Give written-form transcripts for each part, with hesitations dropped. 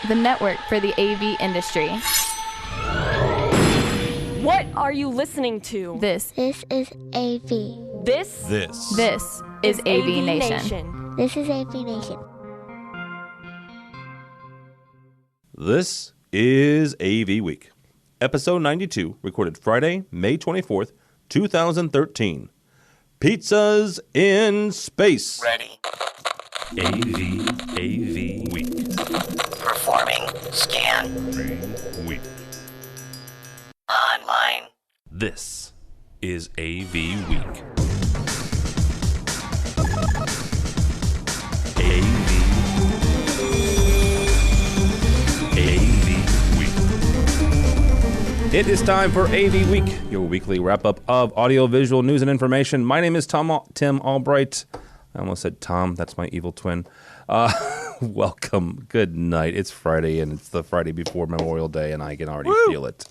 the network for the AV industry. What are you listening to? This is AV. This is AVNation. This is AVNation. This is AVWeek, episode 92, recorded Friday, May 24th, 2013. Pizzas in space. Ready. AVWeek. Performing. Scan. Week. Online. This is AVWeek. AVWeek. It is time for AV Week, your weekly wrap-up of audiovisual news and information. My name is Tim Albright. I almost said Tom. That's my evil twin. Welcome. Good night. It's Friday, and it's the Friday before Memorial Day, and I can already feel it.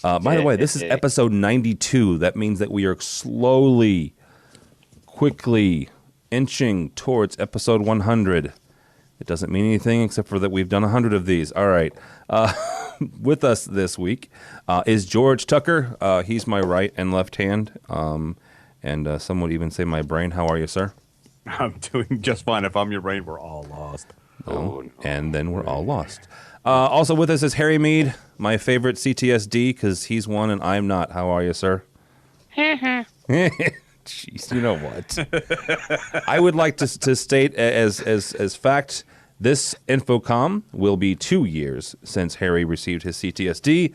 By the way, this is episode 92. That means that we are quickly inching towards episode 100. It doesn't mean anything except for that we've done 100 of these. All right. With us this week is George Tucker. He's my right and left hand, and some would even say my brain. How are you, sir? I'm doing just fine. If I'm your brain, we're all lost. No. And then we're all lost. Also with us is Harry Meade, my favorite CTSD, because he's one and I'm not. How are you, sir? Jeez, you know what? I would like to state as fact, this Infocom will be 2 years since Harry received his CTSD.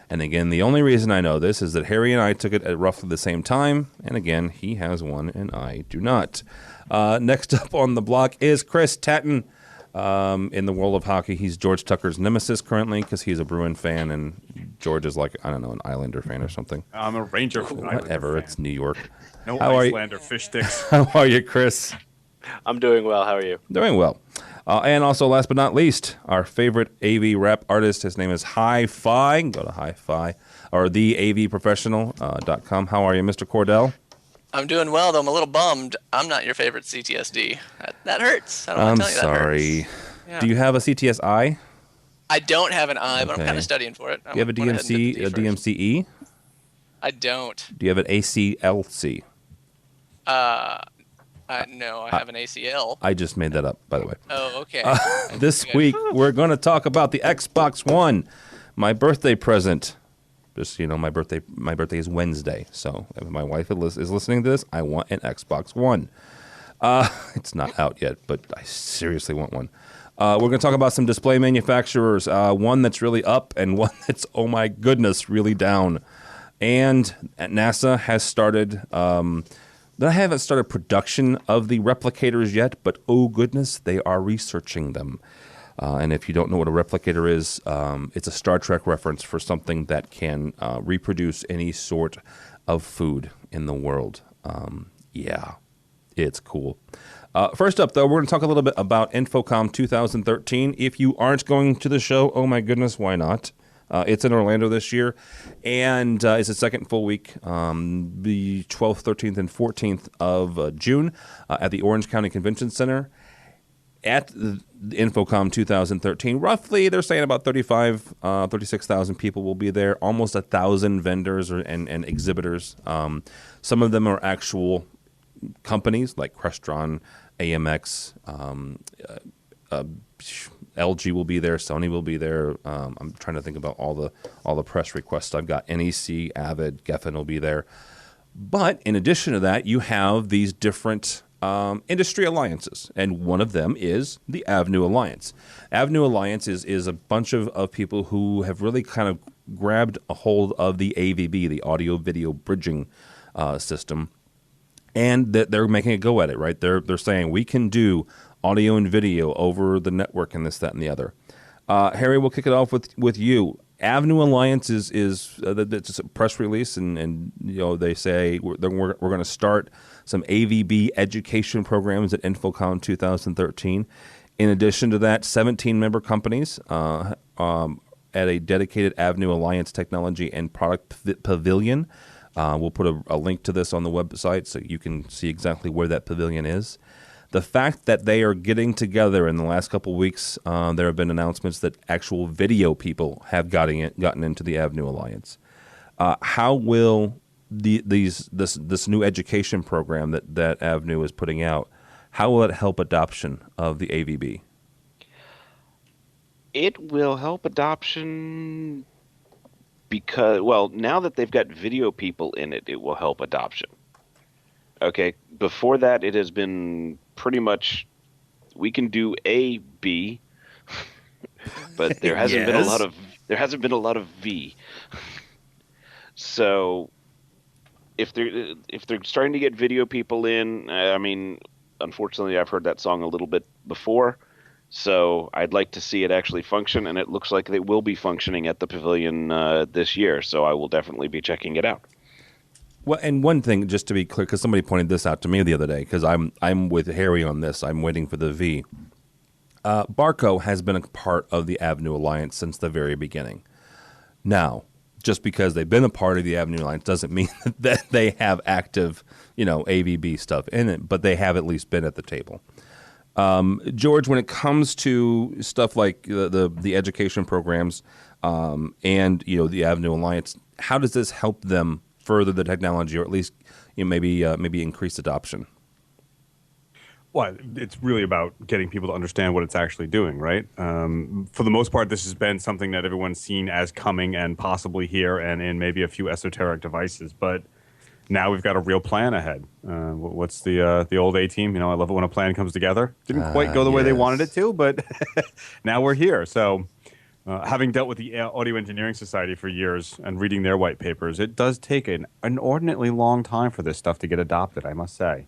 And again, the only reason I know this is that Harry and I took it at roughly the same time. And again, he has one and I do not. Next up on the block is Chris Tatton. In the world of hockey, he's George Tucker's nemesis currently because he's a Bruin fan and George is like, I don't know, an Islander fan or something. I'm a Ranger fan. Whatever, it's New York. No Icelander fish sticks. How are you, Chris? I'm doing well. How are you? Doing well. And also, last but not least, our favorite AV rap artist. His name is HiPhi. Go to HiPhi or theavprofessional.com. How are you, Mr. Cordell? I'm doing well, though I'm a little bummed. I'm not your favorite CTSD. That hurts. I don't want to tell you sorry. That hurts. Yeah. Do you have a CTSI? I don't have an I, but I'm kind of studying for it. Do you have a DMCE? I don't. Do you have an ACLC? No, I have an ACL. I just made that up, by the way. Oh, okay. This week, we're going to talk about the Xbox One, my birthday present. Just, you know, my birthday is Wednesday, so if my wife is listening to this, I want an Xbox One. It's not out yet, but I seriously want one. We're going to talk about some display manufacturers, one that's really up and one that's, oh my goodness, really down. And NASA has started... They haven't started production of the replicators yet, but oh goodness, they are researching them. And if you don't know what a replicator is, it's a Star Trek reference for something that can reproduce any sort of food in the world. Yeah, it's cool. First up, though, we're going to talk a little bit about Infocom 2013. If you aren't going to the show, oh my goodness, why not? It's in Orlando this year, and it's the second full week, the 12th, 13th, and 14th of June at the Orange County Convention Center at the Infocom 2013. Roughly, they're saying about 36,000 people will be there, almost 1,000 vendors and exhibitors. Some of them are actual companies like Crestron, AMX, LG will be there. Sony will be there. I'm trying to think about all the press requests I've got. NEC, Avid, Geffen will be there. But in addition to that, you have these different industry alliances, and one of them is the AVNu Alliance. AVNu Alliance is a bunch of people who have really kind of grabbed a hold of the AVB, the audio-video bridging system, and they're making a go at it. Right? They're saying we can do audio and video over the network and this, that, and the other. Harry, we'll kick it off with you. AVNu Alliance is it's a press release, and you know they say we're going to start some AVB education programs at Infocom 2013. In addition to that, 17 member companies at a dedicated AVNu Alliance technology and product pavilion. We'll put a link to this on the website so you can see exactly where that pavilion is. The fact that they are getting together in the last couple of weeks, there have been announcements that actual video people have gotten into the AVNu Alliance. How will this new education program that AVNu is putting out, how will it help adoption of the AVB? It will help adoption because, well, now that they've got video people in it, it will help adoption. Okay, before that, it has been pretty much we can do A, B, but there hasn't been a lot of V. So if they're starting to get video people in, I mean, unfortunately, I've heard that song a little bit before. So I'd like to see it actually function, and it looks like they will be functioning at the pavilion this year. So I will definitely be checking it out. Well, and one thing, just to be clear, because somebody pointed this out to me the other day, because I'm with Harry on this. I'm waiting for the V. Barco has been a part of the AVNu Alliance since the very beginning. Now, just because they've been a part of the AVNu Alliance doesn't mean that they have active, AVB stuff in it, but they have at least been at the table. George, when it comes to stuff like the education programs and the AVNu Alliance, how does this help them further the technology, or at least maybe increase adoption? Well, it's really about getting people to understand what it's actually doing, right? For the most part, this has been something that everyone's seen as coming and possibly here and in maybe a few esoteric devices. But now we've got a real plan ahead. What's the old A-team? I love it when a plan comes together. Didn't quite go the way they wanted it to, but now we're here. So having dealt with the Audio Engineering Society for years and reading their white papers, it does take an inordinately long time for this stuff to get adopted, I must say.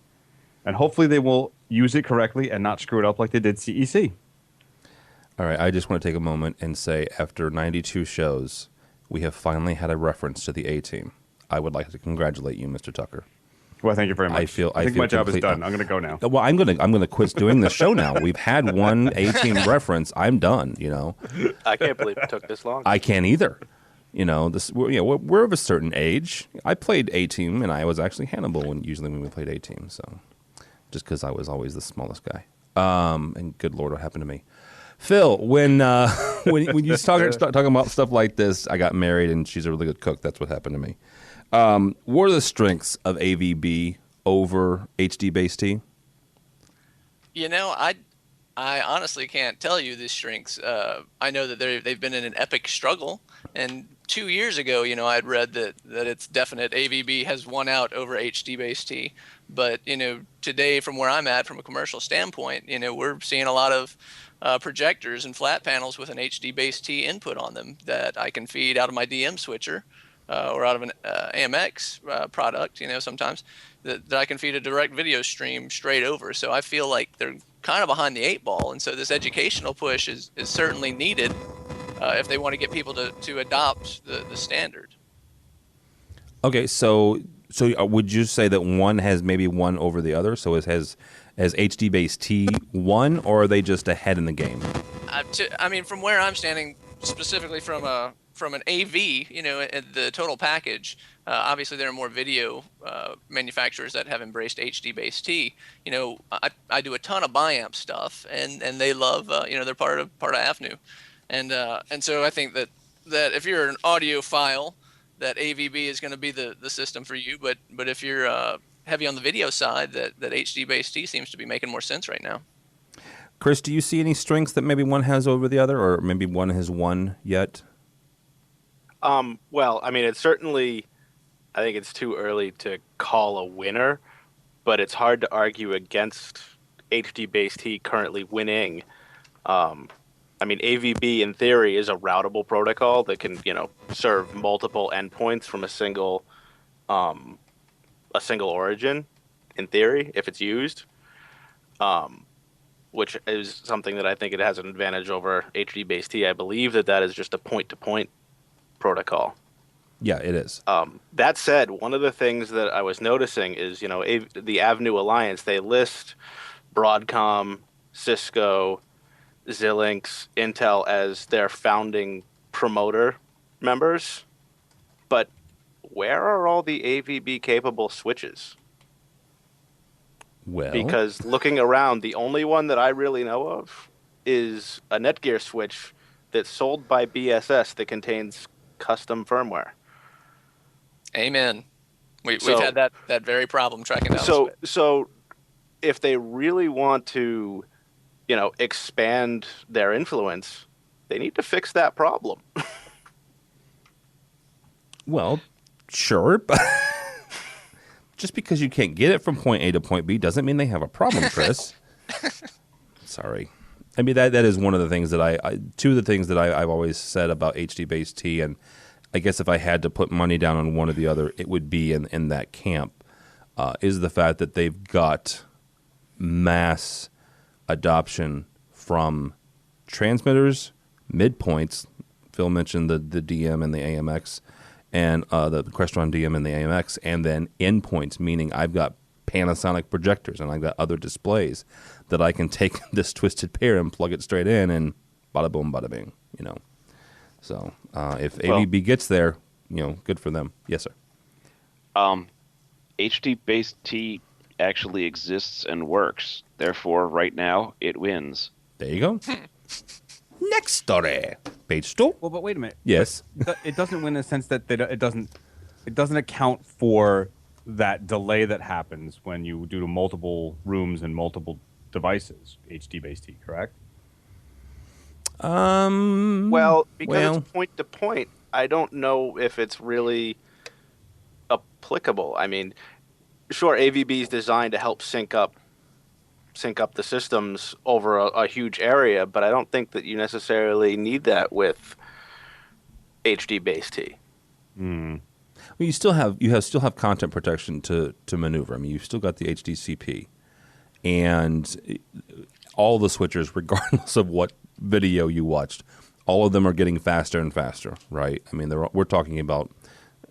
And hopefully they will use it correctly and not screw it up like they did CEC. All right, I just want to take a moment and say, after 92 shows, we have finally had a reference to the A-team. I would like to congratulate you, Mr. Tucker. Well, thank you very much. I think my job is done. I'm going to go now. Well, I'm going to quit doing the show now. We've had one A-team reference. I'm done. I can't believe it took this long. I can't either. We're of a certain age. I played A-team, and I was actually Hannibal when we played A-team. So, just because I was always the smallest guy. And good Lord, what happened to me? Phil, when you start talking about stuff like this, I got married, and she's a really good cook. That's what happened to me. What are the strengths of AVB over HD-based T? I honestly can't tell you the strengths. I know that they've been in an epic struggle, and 2 years ago, I'd read that it's definite AVB has won out over HD-based T. But today, from where I'm at, from a commercial standpoint, we're seeing a lot of projectors and flat panels with an HD-based T input on them that I can feed out of my DM switcher. Or out of an AMX product, sometimes that I can feed a direct video stream straight over. So I feel like they're kind of behind the 8 ball. And so this educational push is certainly needed if they want to get people to adopt the standard. Okay, so would you say that one has maybe won over the other? So has HD-based T won, or are they just ahead in the game? From where I'm standing, specifically from an AV, the total package, obviously there are more video manufacturers that have embraced HD-based T. I do a ton of biamp stuff, and they love, they're part of AVNu. And so I think that if you're an audiophile, that AVB is going to be the system for you. But if you're heavy on the video side, that HD-based T seems to be making more sense right now. Chris, do you see any strengths that maybe one has over the other, or maybe one has won yet? Well, it's certainly, I think it's too early to call a winner, but it's hard to argue against HD-based T currently winning. AVB in theory is a routable protocol that can, serve multiple endpoints from a single origin, in theory, if it's used. Which is something that I think it has an advantage over HD-based T. I believe that is just a point-to-point protocol. Yeah, it is. That said, one of the things that I was noticing is, the AVNu Alliance, they list Broadcom, Cisco, Xilinx, Intel as their founding promoter members. But where are all the AVB-capable switches? Well, because looking around, the only one that I really know of is a Netgear switch that's sold by BSS that contains custom firmware. Amen. We've had that very problem tracking down. So if they really want to, expand their influence, they need to fix that problem. well, sure, but just because you can't get it from point A to point B doesn't mean they have a problem, Chris. Sorry. I mean, that is one of the things that two of the things that I've always said about HD-based T, and I guess if I had to put money down on one or the other, it would be in that camp, is the fact that they've got mass adoption from transmitters, midpoints. Phil mentioned the DM and the AMX, and the Crestron DM and the AMX, and then endpoints, meaning I've got Panasonic projectors and I've got other displays that I can take this twisted pair and plug it straight in, and bada boom, bada bing, So if AVB gets there, good for them. Yes, sir. HD-based T actually exists and works. Therefore, right now, it wins. There you go. Next story. Page 2. Well, but wait a minute. Yes. It doesn't win in the sense that it doesn't account for that delay that happens when you do multiple rooms and multiple devices, HD-based T, correct? Well, because it's point to point, I don't know if it's really applicable. I mean, sure, AVB is designed to help sync up the systems over a huge area, but I don't think that you necessarily need that with HD-based T. Well, you still have content protection to maneuver. I mean, you've still got the HDCP, and all the switchers, regardless of what video you watched, all of them are getting faster and faster, right? I mean, we're talking about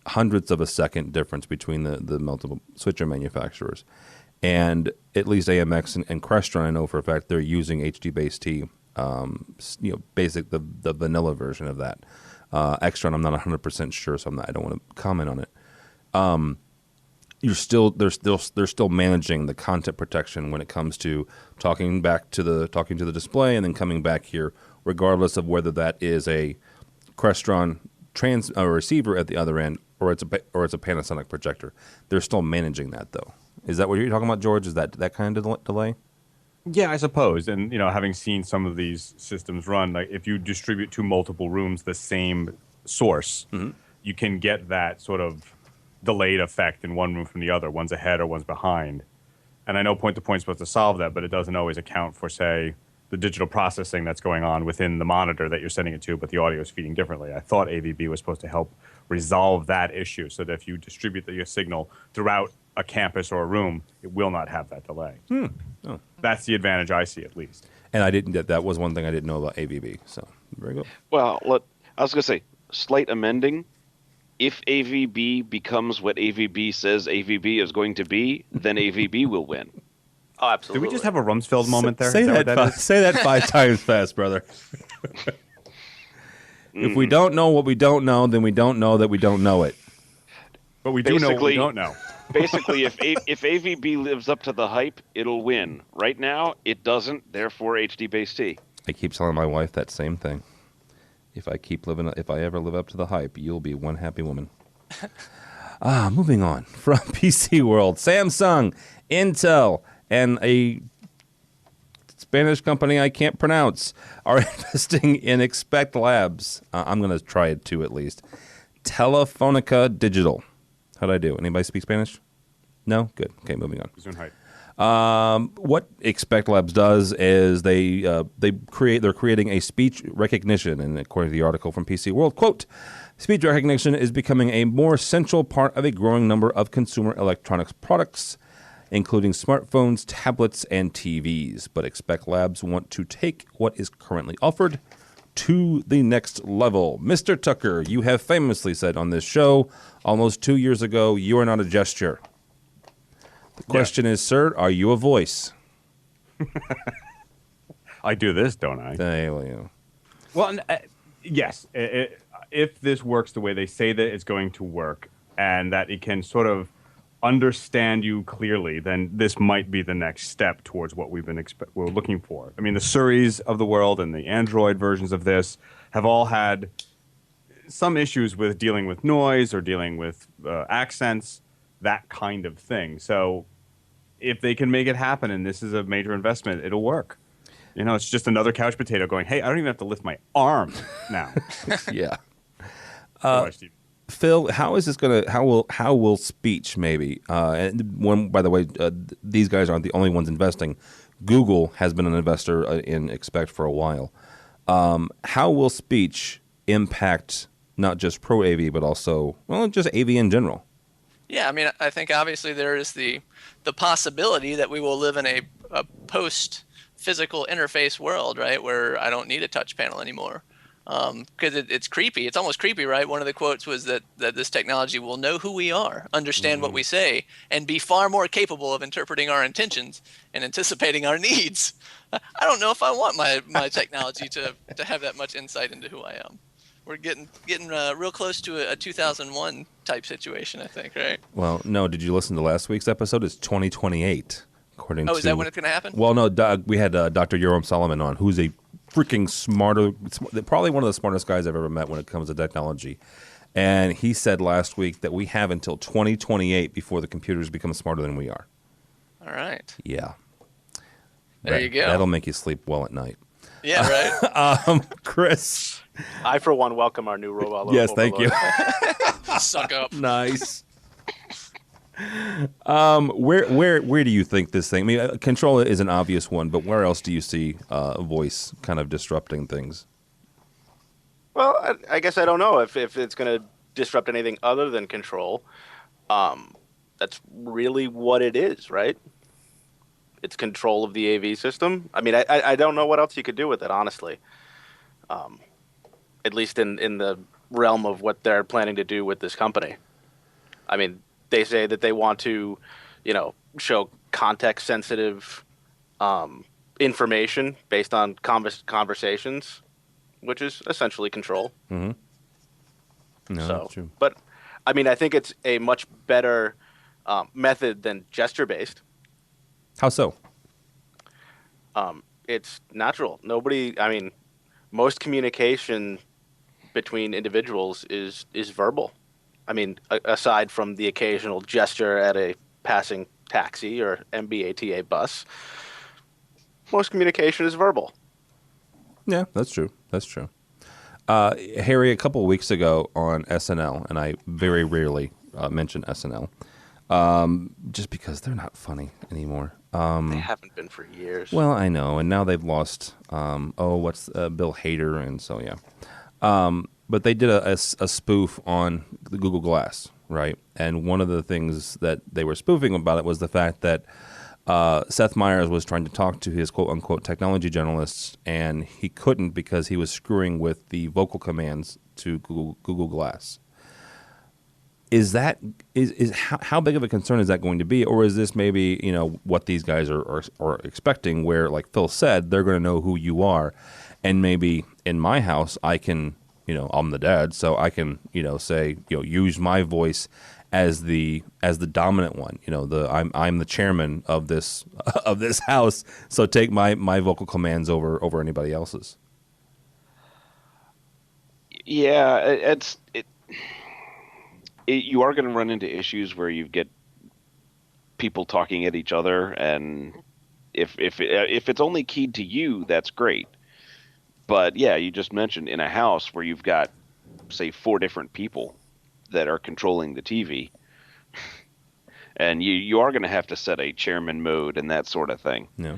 hundredths of a second difference between the multiple switcher manufacturers. And at least AMX and Crestron, I know for a fact they're using HD-based T, basic the vanilla version of that. Extron, I'm not 100% sure, so I don't want to comment on it. They're still managing the content protection when it comes to talking to the display and then coming back here, regardless of whether that is a Crestron receiver at the other end or it's a Panasonic projector. They're still managing that, though. Is that what you're talking about, George? Is that kind of delay? Yeah, I suppose. And, having seen some of these systems run, like if you distribute to multiple rooms the same source, you can get that sort of delayed effect in one room from the other. One's ahead or one's behind. And I know point-to-point is supposed to solve that, but it doesn't always account for, say, the digital processing that's going on within the monitor that you're sending it to, but the audio is feeding differently. I thought AVB was supposed to help resolve that issue so that if you distribute your signal throughout a campus or a room, it will not have that delay. Oh. That's the advantage I see, at least. And that was one thing I didn't know about AVB. So very good. Well, I was going to say, slight amending. If AVB becomes what AVB says AVB is going to be, then AVB will win. Oh, absolutely. Did we just have a Rumsfeld moment there? Say that 5 times fast, brother. If we don't know what we don't know, then we don't know that we don't know it. But we do know what we don't know. Basically, if AVB lives up to the hype, it'll win. Right now, it doesn't. Therefore, HD-based T. I keep telling my wife that same thing. If I ever live up to the hype, you'll be one happy woman. Moving on from PC World, Samsung, Intel, and a Spanish company I can't pronounce are investing in Expect Labs. I'm going to try it too, at least. Telefonica Digital. How'd I do? Anybody speak Spanish? No? Good. Okay, moving on. He's doing hype. What Expect Labs does is they're creating a speech recognition, and according to the article from PC World, quote, speech recognition is becoming a more central part of a growing number of consumer electronics products, including smartphones, tablets, and TVs. But Expect Labs want to take what is currently offered to the next level. Mr. Tucker, you have famously said on this show almost 2 years ago, you are not a gesture. The question is, sir, are you a voice? I do this, don't I? Well, yes. If this works the way they say that it's going to work, and that it can sort of understand you clearly, then this might be the next step towards what we're looking for. I mean, the Suris of the world and the Android versions of this have all had some issues with dealing with noise or dealing with accents, that kind of thing. So if they can make it happen, and this is a major investment, it'll work. You know, it's just another couch potato going, hey, I don't even have to lift my arm now. Yeah. Go, Steve. Phil, how is this gonna? How will speech maybe? And one, by the way, these guys aren't the only ones investing. Google has been an investor in Expect for a while. How will speech impact not just Pro AV but also, well, just AV in general? Yeah, I mean, I think obviously there is the possibility that we will live in a post physical interface world, right, where I don't need a touch panel anymore. Because it's creepy. It's almost creepy, right? One of the quotes was that this technology will know who we are, understand what we say, and be far more capable of interpreting our intentions and anticipating our needs. I don't know if I want my technology to have that much insight into who I am. We're getting real close to a 2001 type situation, I think, right? Well, no. Did you listen to last week's episode? It's 2028, according to... Oh, is that when it's going to happen? Well, no. We had Dr. Yoram Solomon on, who's a freaking probably one of the smartest guys I've ever met when it comes to technology. And he said last week that we have until 2028 before the computers become smarter than we are. All right. Yeah. There you go. That'll make you sleep well at night. Yeah, right. Chris. I, for one, welcome our new robot. Yes, thank you. Suck up. Nice. Where do you think this thing? I mean, control is an obvious one, but where else do you see voice kind of disrupting things? Well, I guess I don't know if it's going to disrupt anything other than control. That's really what it is, right? It's control of the AV system. I mean, I don't know what else you could do with it, honestly. At least in the realm of what they're planning to do with this company. I mean, they say that they want to, show context-sensitive information based on conversations, which is essentially control. Mm-hmm. No, that's true. But, I mean, I think it's a much better method than gesture-based. How so? It's natural. Most communication between individuals is verbal. I mean, aside from the occasional gesture at a passing taxi or MBATA bus, most communication is verbal. Yeah, that's true. That's true. Harry, a couple of weeks ago on SNL, and I very rarely mention SNL, just because they're not funny anymore. They haven't been for years. Well, I know, and now they've lost. Bill Hader, and so yeah. But they did a spoof on the Google Glass, right? And one of the things that they were spoofing about it was the fact that Seth Meyers was trying to talk to his quote-unquote technology journalists, and he couldn't because he was screwing with the vocal commands to Google Glass. How big of a concern is that going to be, or is this maybe what these guys are expecting, where, like Phil said, they're going to know who you are, and maybe in my house I can, I'm the dad, so I can say use my voice as the dominant one. I'm the chairman of this house, so take my vocal commands over anybody else's. Yeah, you are going to run into issues where you get people talking at each other, and if it's only keyed to you, that's great. But yeah, you just mentioned in a house where you've got, say, 4 different people that are controlling the TV, and you are going to have to set a chairman mode and that sort of thing. Yeah.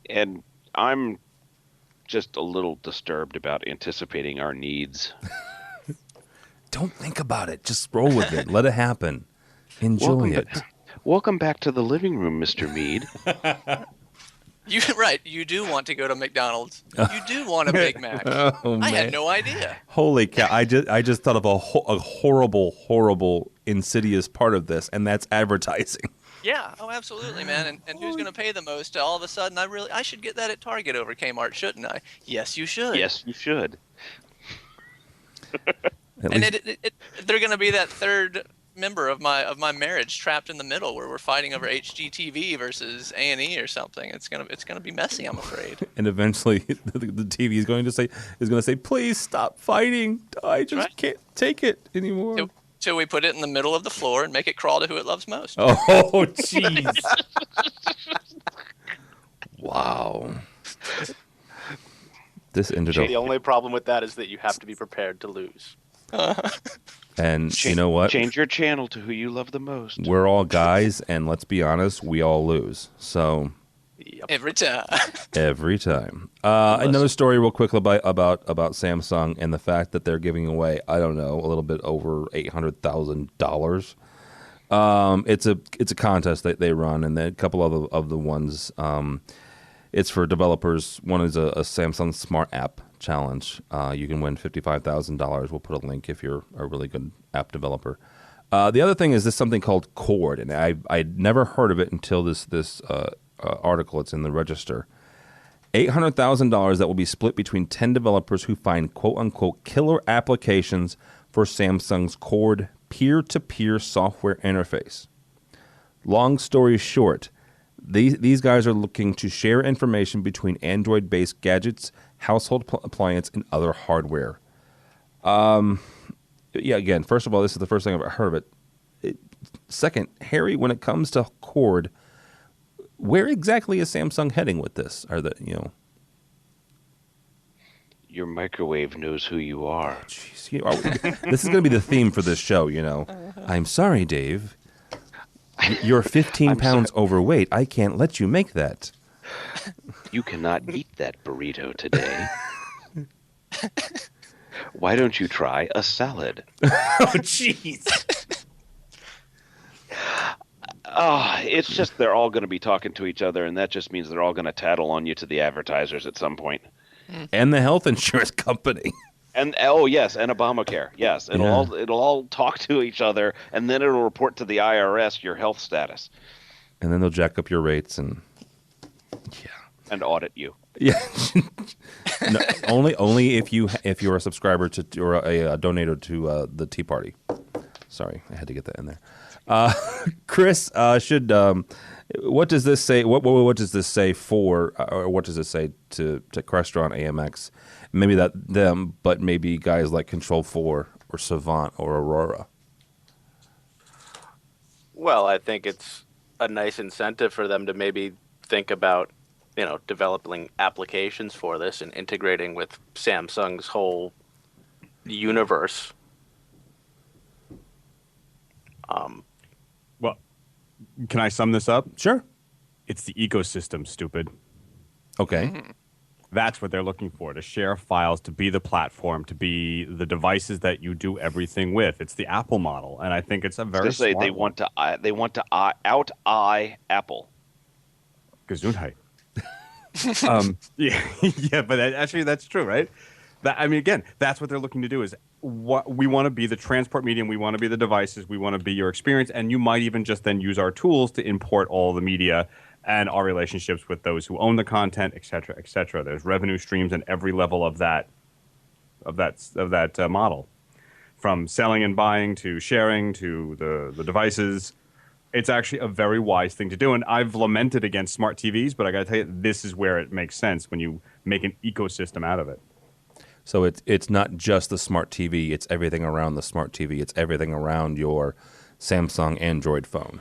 And I'm just a little disturbed about anticipating our needs. Don't think about it. Just roll with it. Let it happen. Enjoy it. Welcome back to the living room, Mr. Meade. You do want to go to McDonald's. You do want a Big Mac. Oh, I had no idea. Holy cow. I just thought of a horrible, insidious part of this, and that's advertising. Yeah, absolutely, man. And who's going to pay the most? All of a sudden, I should get that at Target over Kmart, shouldn't I? Yes, you should. Yes, you should. And they're going to be that third member of my marriage trapped in the middle where we're fighting over HGTV versus A&E or something. It's gonna be messy, I'm afraid. And eventually, the TV is going to say, "Please stop fighting. I just can't take it anymore." Till we put it in the middle of the floor and make it crawl to who it loves most. Oh, jeez. Wow. This ended up. The only problem with that is that you have to be prepared to lose. And you know what? Change your channel to who you love the most. We're all guys, and let's be honest, we all lose. So every time. Every time. Another story, real quick, about Samsung and the fact that they're giving away, I don't know, a little bit over $800,000. It's a contest that they run, and then a couple of the ones. It's for developers. One is a Samsung Smart App Challenge. You can win $55,000. We'll put a link if you're a really good app developer. The other thing is this something called Cord, and I'd never heard of it until this article. It's in the Register. $800,000 that will be split between 10 developers who find quote-unquote killer applications for Samsung's Cord peer-to-peer software interface. Long story short, these guys are looking to share information between Android-based gadgets, household appliance, and other hardware. Again, first of all, this is the first thing I've ever heard of it. Second, Harry, when it comes to Cord, where exactly is Samsung heading with this? Your microwave knows who you are. Jeez, this is going to be the theme for this show, I'm sorry, Dave. You're 15 pounds overweight. I can't let you make that. You cannot eat that burrito today. Why don't you try a salad? Oh, jeez. It's just they're all going to be talking to each other, and that just means they're all going to tattle on you to the advertisers at some point. And the health insurance company. And and Obamacare. Yes, it'll all talk to each other, and then it'll report to the IRS your health status. And then they'll jack up your rates and and audit you. Yeah. No, only if you're a subscriber to or a donator to the Tea Party. Sorry, I had to get that in there. Chris, what does this say? What does this say for, or what does it say to Crestron, AMX? Maybe them, but maybe guys like Control4 or Savant or Aurora. Well, I think it's a nice incentive for them to maybe think about, developing applications for this and integrating with Samsung's whole universe. Well, can I sum this up? Sure. It's the ecosystem, stupid. Okay. Mm-hmm. That's what they're looking for, to share files, to be the platform, to be the devices that you do everything with. It's the Apple model, and I think it's a very smart they want to out-eye Apple. Gesundheit. Yeah, but actually that's true, right? Again, that's what they're looking to do. Is what we want to be, the transport medium. We want to be the devices. We want to be your experience, and you might even just then use our tools to import all the media and our relationships with those who own the content, et cetera, et cetera. There's revenue streams at every level of that model, from selling and buying to sharing to the devices. It's actually a very wise thing to do, and I've lamented against smart TVs, but I got to tell you, this is where it makes sense when you make an ecosystem out of it. So it's not just the smart TV; it's everything around the smart TV. It's everything around your Samsung Android phone.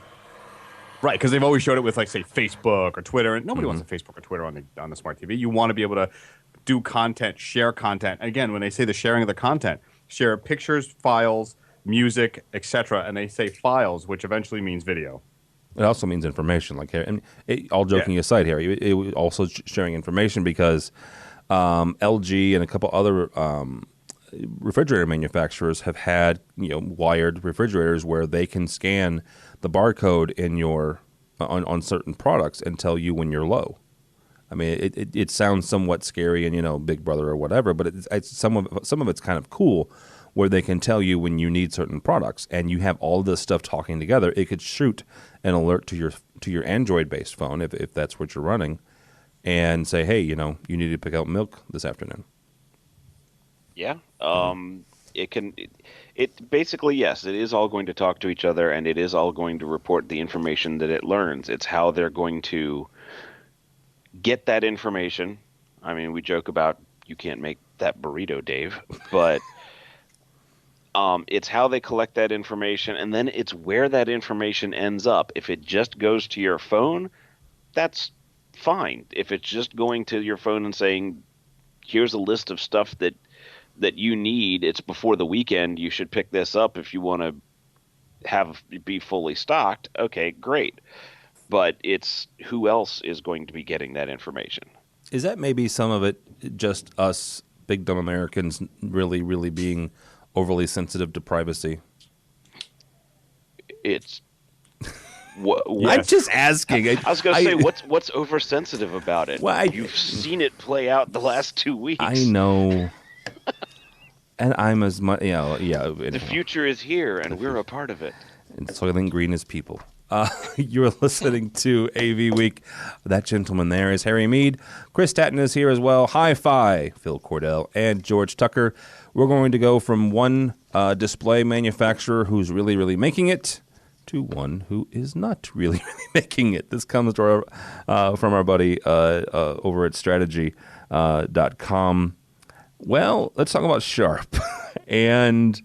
Right, because they've always showed it with, like, say, Facebook or Twitter, and nobody wants a Facebook or Twitter on the smart TV. You want to be able to do content, share content. Again, when they say the sharing of the content, share pictures, files, music, etc., and they say files, which eventually means video. It also means information. Like, and all joking aside, Harry, it was also sharing information because LG and a couple other refrigerator manufacturers have had wired refrigerators where they can scan the barcode in your on certain products and tell you when you're low. I mean, it sounds somewhat scary and Big Brother or whatever, but it's some of it's kind of cool, where they can tell you when you need certain products, and you have all this stuff talking together. It could shoot an alert to your Android-based phone if that's what you're running, and say, hey, you need to pick out milk this afternoon. Yeah. it basically, yes, it is all going to talk to each other, and it is all going to report the information that it learns. It's how they're going to get that information. I mean, we joke about you can't make that burrito, Dave, but it's how they collect that information, and then it's where that information ends up. If it just goes to your phone, that's fine. If it's just going to your phone and saying, here's a list of stuff that you need, it's before the weekend, you should pick this up if you want to be fully stocked, okay, great. But it's who else is going to be getting that information. Is that maybe some of it just us big dumb Americans really, really being overly sensitive to privacy? It's I'm just asking. I was going to say, what's oversensitive about it? Well, you've seen it play out the last 2 weeks. I know. And I'm as much, The future is here, and we're a part of it. And Soylent Green is people. You're listening to AV Week. That gentleman there is Harry Meade. Chris Tatton is here as well. HiPhi, Phil Cordell, and George Tucker. We're going to go from one display manufacturer who's really, really making it to one who is not really, really making it. This comes to from our buddy over at strategy.com. Well, let's talk about Sharp. And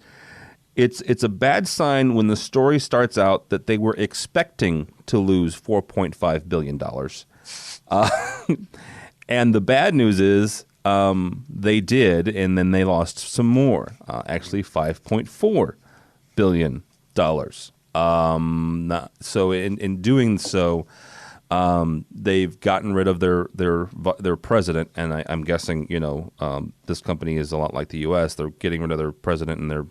it's a bad sign when the story starts out that they were expecting to lose $4.5 billion. And the bad news is they did, and then they lost some more, actually $5.4 billion. So in doing so, they've gotten rid of their president, and I'm guessing this company is a lot like the U.S. They're getting rid of their president, and their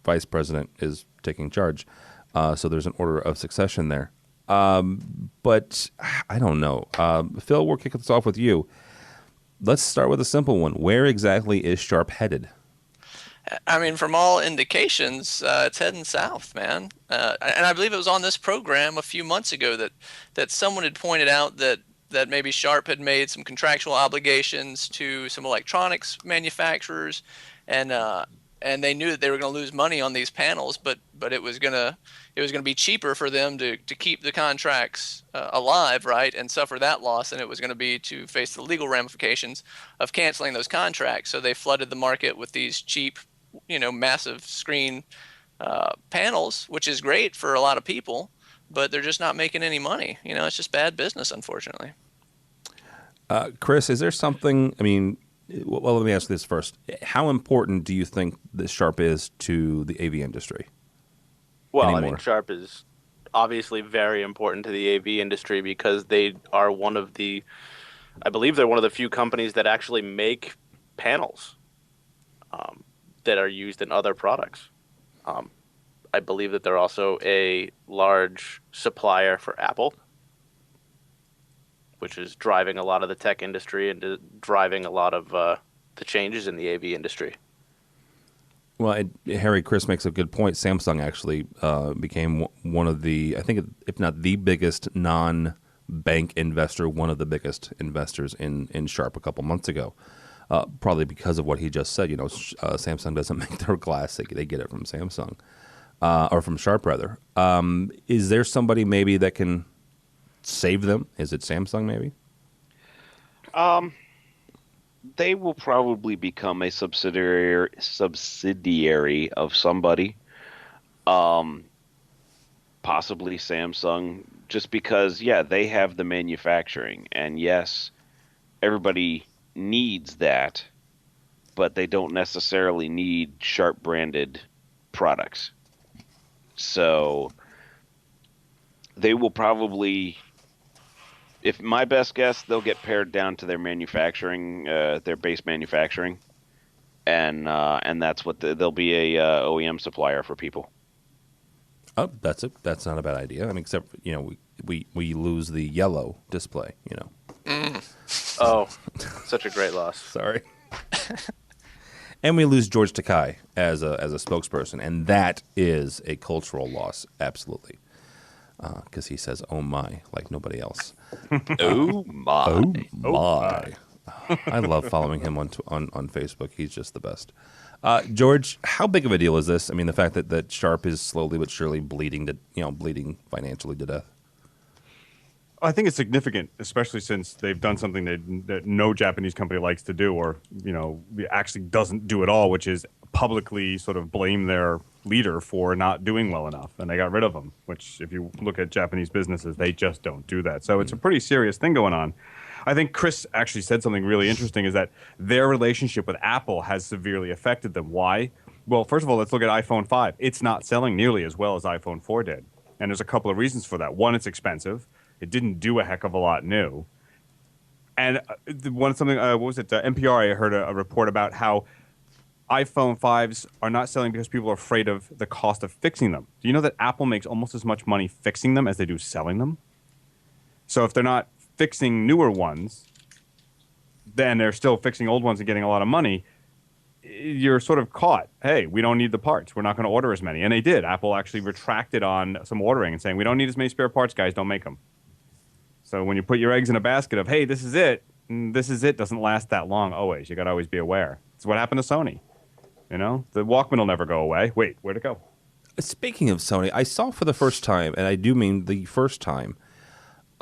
vice president is taking charge. So there's an order of succession there. But I don't know. Phil, we'll kick this off with you. Let's start with a simple one. Where exactly is Sharp headed? I mean, from all indications, it's heading south, man. And I believe it was on this program a few months ago that someone had pointed out that maybe Sharp had made some contractual obligations to some electronics manufacturers, and they knew that they were going to lose money on these panels, but it was going to be cheaper for them to keep the contracts alive, right, and suffer that loss, and it was going to be to face the legal ramifications of canceling those contracts. So they flooded the market with these cheap, massive screen panels, which is great for a lot of people, but they're just not making any money. It's just bad business, unfortunately. Chris, is there something? I mean, well, let me ask this first. How important do you think that Sharp is to the AV industry? Well, anymore? I mean, Sharp is obviously very important to the AV industry because they are I believe they're one of the few companies that actually make panels that are used in other products. I believe that they're also a large supplier for Apple, which is driving a lot of the tech industry and driving a lot of the changes in the AV industry. Well, Harry, Chris makes a good point. Samsung actually became one of the, I think, if not the biggest non-bank investor, one of the biggest investors in Sharp a couple months ago. Probably because of what he just said. Samsung doesn't make their glass; they get it from Samsung or from Sharp, rather. Is there somebody maybe that can save them? Is it Samsung, maybe? They will probably become a subsidiary of somebody, possibly Samsung, just because, they have the manufacturing, and yes, everybody needs that, but they don't necessarily need Sharp branded products. So they will probably, if my best guess, they'll get pared down to their manufacturing, their base manufacturing, and that's what they'll be a OEM supplier for people. Oh, that's not a bad idea. I mean, except we lose the yellow display. Oh, such a great loss. Sorry. And we lose George Takei as a spokesperson, and that is a cultural loss, absolutely. Because he says "oh my" like nobody else. Oh my! Oh my! I love following him on Facebook. He's just the best. George, how big of a deal is this? I mean, the fact that Sharp is slowly but surely bleeding financially to death. I think it's significant, especially since they've done something that no Japanese company likes to do, or actually doesn't do at all, which is publicly sort of blame their leader for not doing well enough, and they got rid of him. Which, if you look at Japanese businesses, they just don't do that. So it's a pretty serious thing going on. I think Chris actually said something really interesting: is that their relationship with Apple has severely affected them. Why? Well, first of all, let's look at iPhone 5. It's not selling nearly as well as iPhone 4 did, and there's a couple of reasons for that. One, it's expensive. It didn't do a heck of a lot new. And what was it? NPR, I heard a report about how iPhone 5s are not selling because people are afraid of the cost of fixing them. Do you know that Apple makes almost as much money fixing them as they do selling them? So if they're not fixing newer ones, then they're still fixing old ones and getting a lot of money. You're sort of caught. Hey, we don't need the parts. We're not going to order as many. And they did. Apple actually retracted on some ordering and saying, we don't need as many spare parts, guys. Don't make them. So when you put your eggs in a basket of, hey, this is it doesn't last that long always. You got to always be aware. It's what happened to Sony. The Walkman will never go away. Wait, where'd it go? Speaking of Sony, I saw for the first time, and I do mean the first time,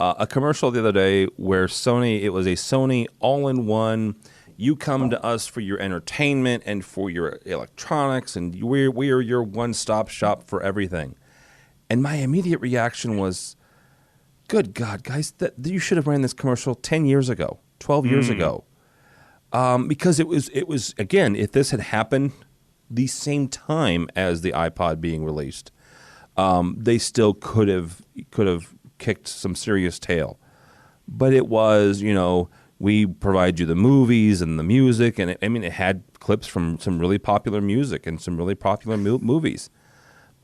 a commercial the other day where it was a Sony all-in-one. You come to us for your entertainment and for your electronics, and we are your one-stop shop for everything. And my immediate reaction was, good God, guys, that you should have ran this commercial 10 years ago, 12 years ago. Because it was again, if this had happened the same time as the iPod being released, they still could have kicked some serious tail. But it was, we provide you the movies and the music, and it had clips from some really popular music and some really popular movies.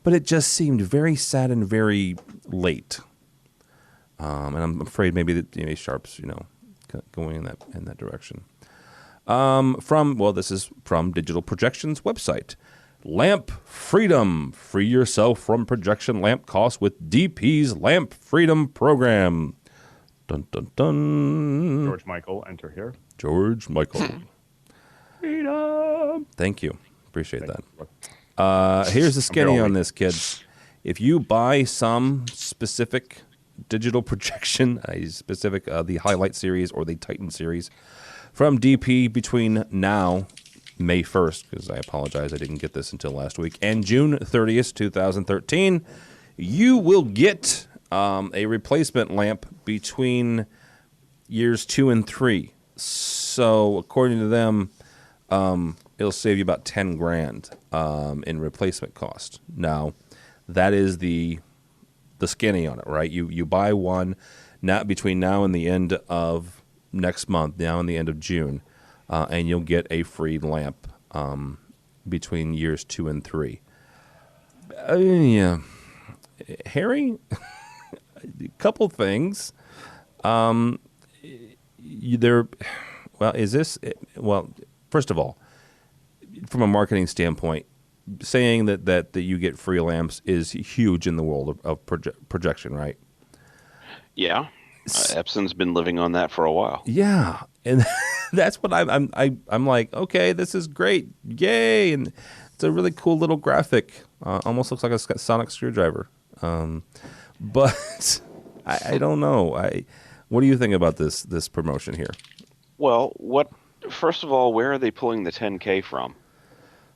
But it just seemed very sad and very late. And I'm afraid maybe that Sharp's going in that direction. This is from Digital Projection's website. Lamp Freedom. Free yourself from projection lamp costs with DP's Lamp Freedom program. Dun dun dun. George Michael, enter here. George Michael. Freedom. Thank you. Appreciate that. Here's the skinny on this, kids. If you buy some specific digital projection, the Highlight series or the Titan series from DP between now, May 1st, because I apologize, I didn't get this until last week, and June 30th, 2013, you will get a replacement lamp between years 2 and 3. So according to them, it'll save you about $10,000 in replacement cost. Now, that is the skinny on it, right? You buy one not between now and the end of next month, now and the end of June, and you'll get a free lamp between years 2 and 3. Yeah, Harry, a couple things. First of all, from a marketing standpoint, saying that you get free lamps is huge in the world of projection, right? Yeah, Epson's been living on that for a while. Yeah, and that's what I'm like. Okay, this is great, yay! And it's a really cool little graphic. Almost looks like a sonic screwdriver. But I don't know. What do you think about this promotion here? Well, first of all, where are they pulling the $10K from?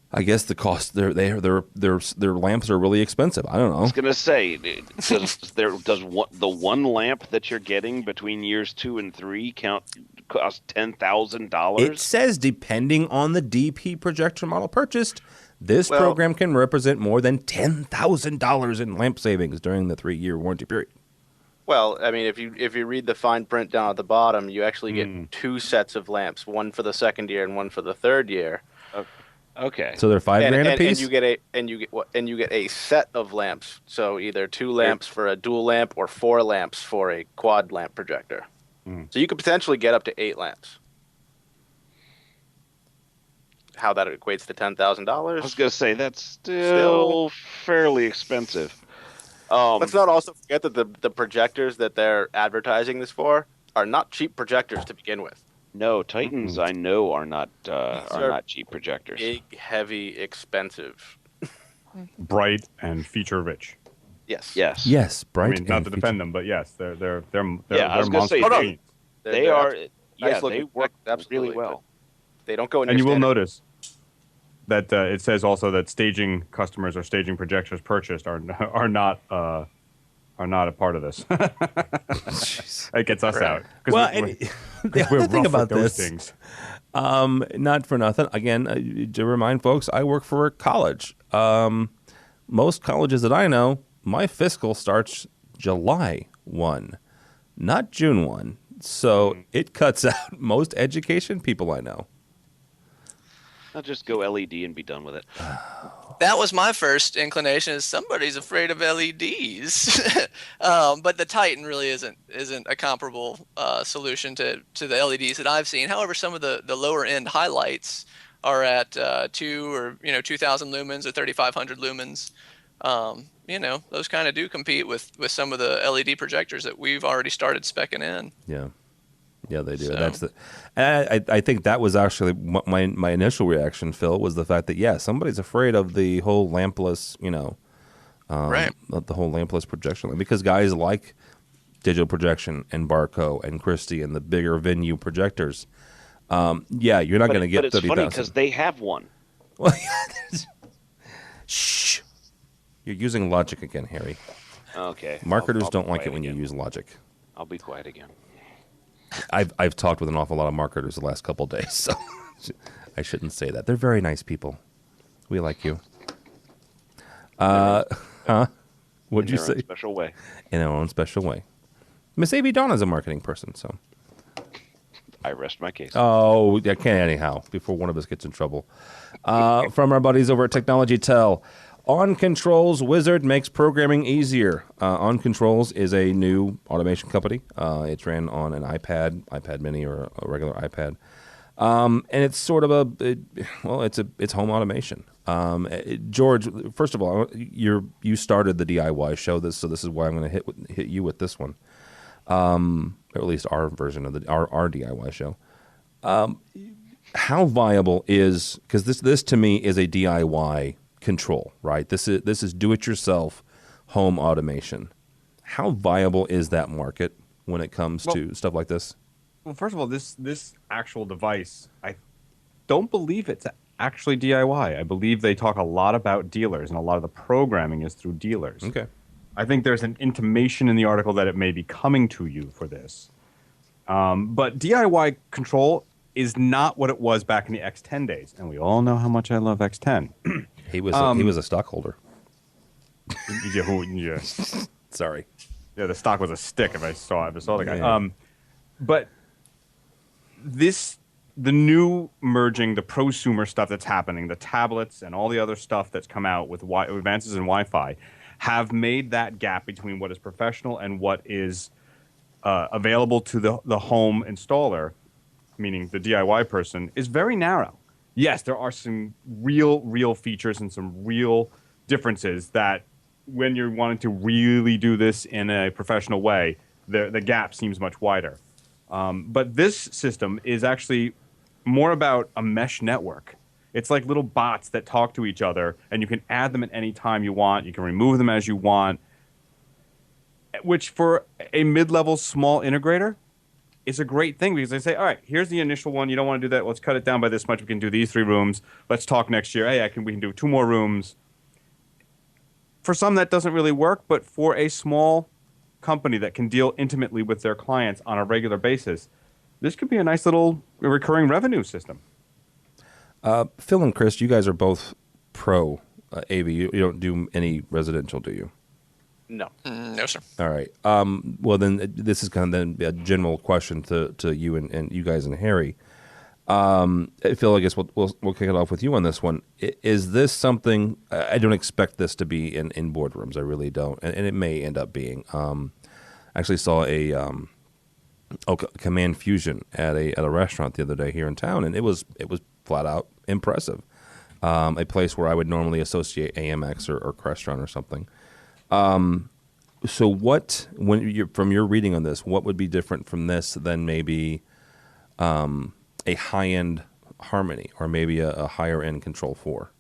I guess the cost their lamps are really expensive. I don't know. I was gonna say, does the one lamp that you're getting between years 2 and 3 cost $10,000? It says depending on the DP projector model purchased, this program can represent more than $10,000 in lamp savings during the 3-year warranty period. Well, I mean, if you read the fine print down at the bottom, you actually get 2 sets of lamps, one for the second year and one for the third year. Okay. So they're $5,000 a piece. And you get a set of lamps. So either 2 lamps for a dual lamp or 4 lamps for a quad lamp projector. So you could potentially get up to 8 lamps. How that equates to $10,000? I was gonna say that's still fairly expensive. Let's not also forget that the projectors that they're advertising this for are not cheap projectors to begin with. No, Titans I know are not cheap projectors. Big, heavy, expensive. Bright and feature rich. Yes. Yes, bright. I mean, not to defend them, but yes, they're I was gonna monster say machines. they are. nice They work absolutely, really well. They don't go in. And your you will standard- notice that it says also that staging customers or staging projectors purchased are not a part of this. It gets us out. Well, the other thing about those this, things. not for nothing. Again, to remind folks, I work for a college. Most colleges that I know, my fiscal starts July 1, not June 1. So it cuts out most education people I know. I'll just go LED and be done with it. That was my first inclination, is somebody's afraid of LEDs. But the Titan really isn't a comparable solution to the LEDs that I've seen. However, some of the lower end highlights are at 2,000 lumens or 3,500 lumens. Those kind of do compete with some of the LED projectors that we've already started speccing in. Yeah, they do. So. I think that was actually my initial reaction, Phil, was the fact that somebody's afraid of the whole lampless, right, the whole lampless projection, because guys like digital projection and Barco and Christie and the bigger venue projectors. You're not going to get 30,000. But it's funny because they have one. Shh. You're using logic again, Harry. Okay. Marketers don't be like it quiet when you again. use logic. I'll be quiet again. I've talked with an awful lot of marketers the last couple of days, so I shouldn't say that. They're very nice people. We like you. What'd you say? In their own special way. In their own special way. Miss A.V. Donna's a marketing person, so. I rest my case. Oh, I can't anyhow, before one of us gets in trouble. From our buddies over at Technology Tell. On Controls Wizard makes programming easier. On Controls is a new automation company. It's ran on an iPad Mini or a regular iPad, and it's sort of it's home automation. George, first of all, you started the DIY show, so this is why I'm going to hit you with this one, or at least our version of our DIY show. How viable is, because this to me is a DIY control, right? This is do-it-yourself home automation. How viable is that market when it comes to stuff like this? Well, first of all, this actual device, I don't believe it's actually DIY. I believe they talk a lot about dealers, and a lot of the programming is through dealers. Okay. I think there's an intimation in the article that it may be coming to you for this. But DIY control is not what it was back in the X10 days, and we all know how much I love X10. He was a stockholder. Yeah. Sorry. Yeah, the stock was a stick if I saw the guy. Yeah. But the new merging, the prosumer stuff that's happening, the tablets and all the other stuff that's come out with advances in Wi-Fi have made that gap between what is professional and what is available to the home installer, meaning the DIY person, is very narrow. Yes, there are some real features and some real differences that when you're wanting to really do this in a professional way, the gap seems much wider. But this system is actually more about a mesh network. It's like little bots that talk to each other, and you can add them at any time you want. You can remove them as you want, which for a mid-level small integrator is a great thing, because they say, all right, here's the initial one. You don't want to do that. Let's cut it down by this much. We can do these 3 rooms. Let's talk next year. Hey, we can do 2 more rooms. For some, that doesn't really work, but for a small company that can deal intimately with their clients on a regular basis, this could be a nice little recurring revenue system. Phil and Chris, you guys are both pro AV. You don't do any residential, do you? No. No, sir. All right. Well, then this is kind of a general question to you and you guys and Harry. Phil, I guess we'll kick it off with you on this one. Is this something? I don't expect this to be in boardrooms. I really don't, and it may end up being. I actually saw a Command Fusion at a restaurant the other day here in town, and it was flat out impressive. A place where I would normally associate AMX or Crestron or something. So from your reading on this, what would be different from this than maybe a high-end Harmony or maybe a higher-end Control 4?